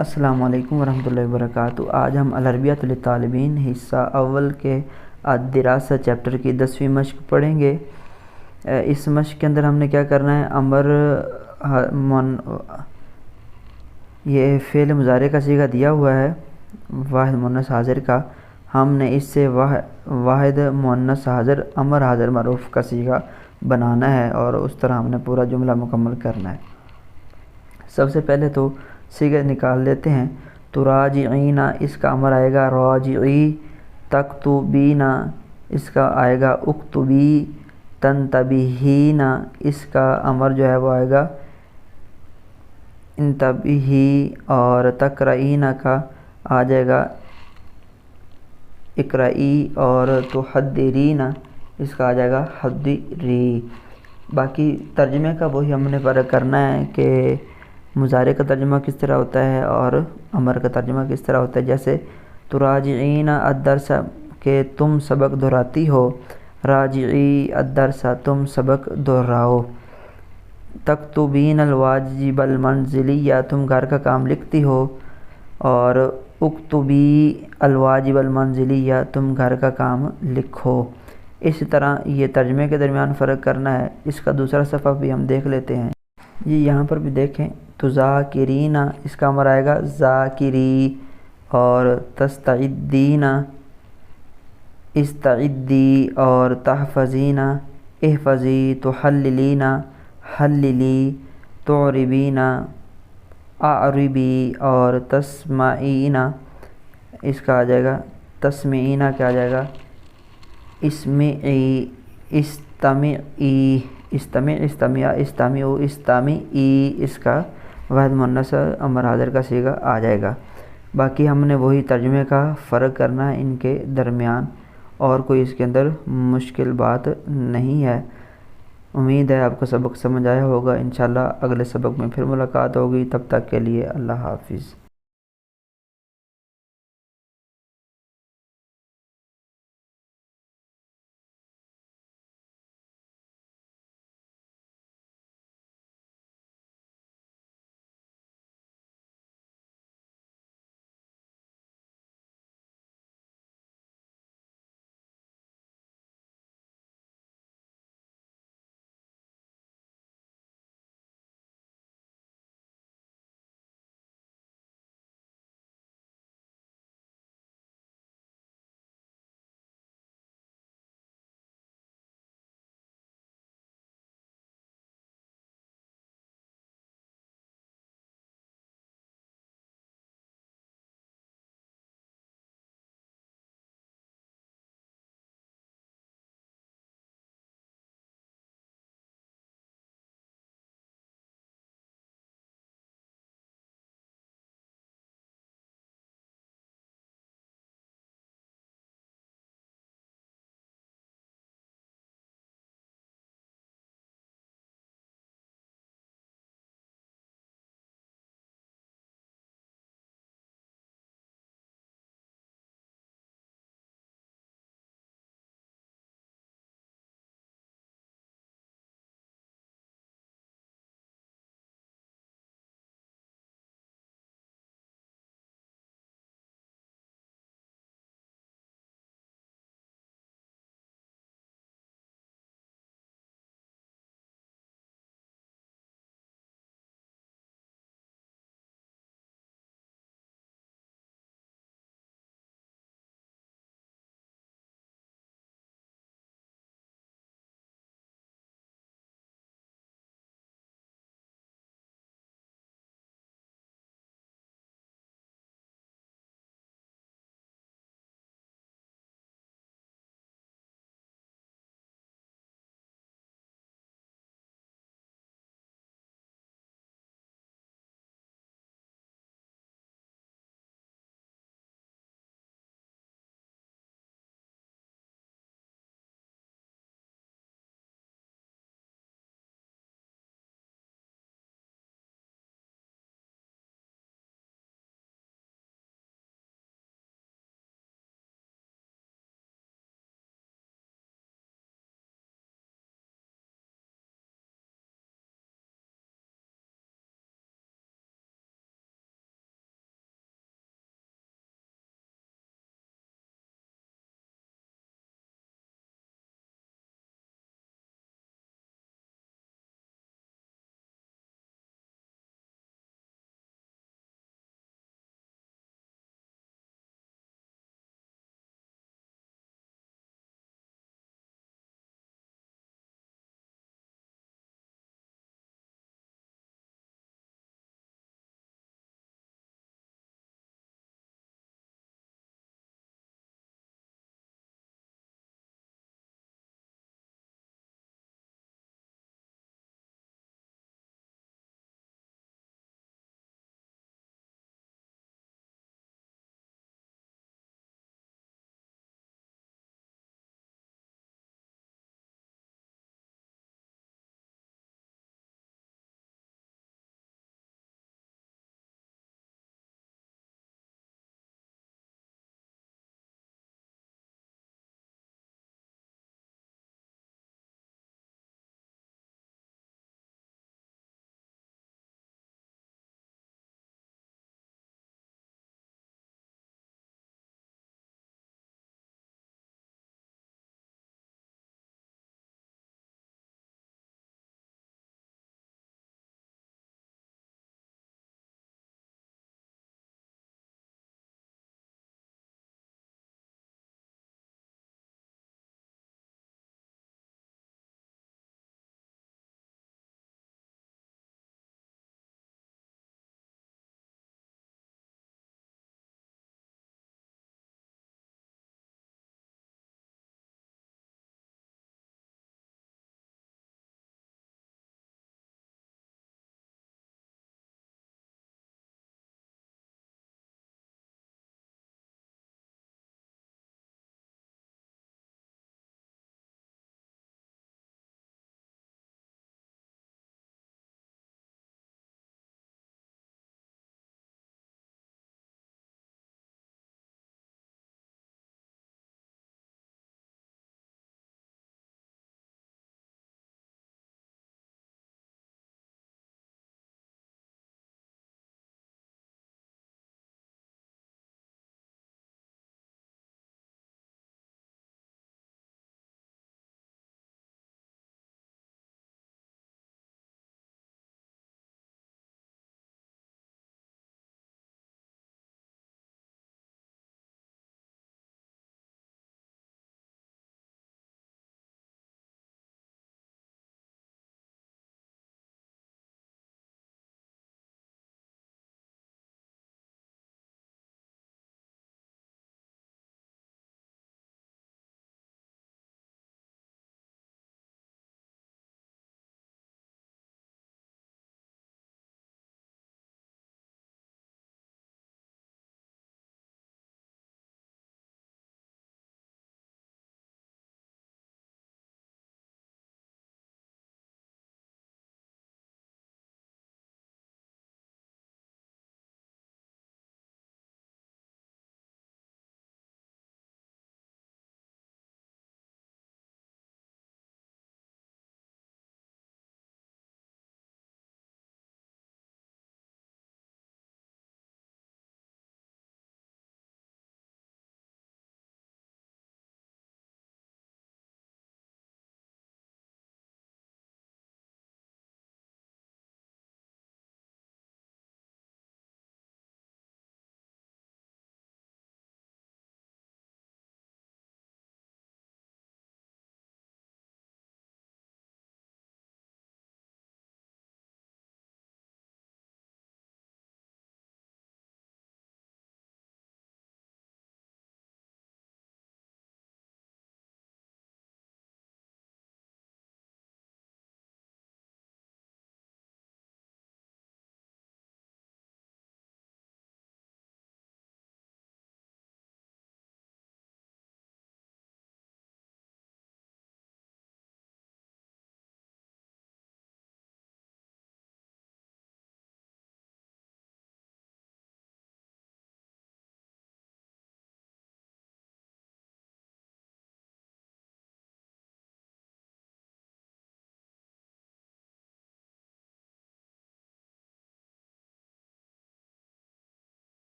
السلام علیکم ورحمۃ اللہ وبرکاتہ۔ آج ہم العربیۃ للطالبین حصہ اول کے الدراسہ چیپٹر کی 10ویں مشق پڑھیں گے۔ اس مشق کے اندر ہم نے کیا کرنا ہے، یہ فعل مضارع کا صیغہ دیا ہوا ہے واحد مؤنث حاضر کا، ہم نے اس سے واحد مؤنث حاضر امر حاضر معروف کا صیغہ بنانا ہے اور اس طرح ہم نے پورا جملہ مکمل کرنا ہے۔ سب سے پہلے تو صیغہ نکال لیتے ہیں۔ تراجعین، اس کا امر آئے گا راجعی۔ تکتبین، اس کا آئے گا اکتبی۔ تنتبہین، اس کا امر جو ہے وہ آئے گا انتبہی، اور تقرئین کا آ جائے گا اقرئی، اور تحدرین، اس کا آ جائے گا حدری۔ باقی ترجمے کا وہی ہم نے فرق کرنا ہے کہ مضارع کا ترجمہ کس طرح ہوتا ہے اور امر کا ترجمہ کس طرح ہوتا ہے۔ جیسے تراجعین الدرس، کہ تم سبق دہراتی ہو، راجعی الدرس، تم سبق دہراؤ۔ تکتبین الواجب المنزلیہ، تم گھر کا کام لکھتی ہو، اور اکتبی الواجب المنزلیہ، تم گھر کا کام لکھو۔ اسی طرح یہ ترجمے کے درمیان فرق کرنا ہے۔ اس کا دوسرا صفحہ بھی ہم دیکھ لیتے ہیں۔ یہ یہاں پر بھی دیکھیں، تذاکرین، اس کا امر آئے گا ذاکری، اور تستعدین، استعدی، اور تحفظین، احفظی، تحللین، حللی، تعربین، اعربی، اور تسمعین، اس کا آ جائے گا تسمعین، کیا آ جائے گا اسمعی، استمعی، استمع، استمع، استمعوا، استمعی، اس کا واحد مؤنث امر حاضر کا صیغہ آ جائے گا۔ باقی ہم نے وہی ترجمے کا فرق کرنا ہے ان کے درمیان، اور کوئی اس کے اندر مشکل بات نہیں ہے۔ امید ہے آپ کو سبق سمجھ آیا ہوگا۔ انشاءاللہ اگلے سبق میں پھر ملاقات ہوگی، تب تک کے لیے اللہ حافظ۔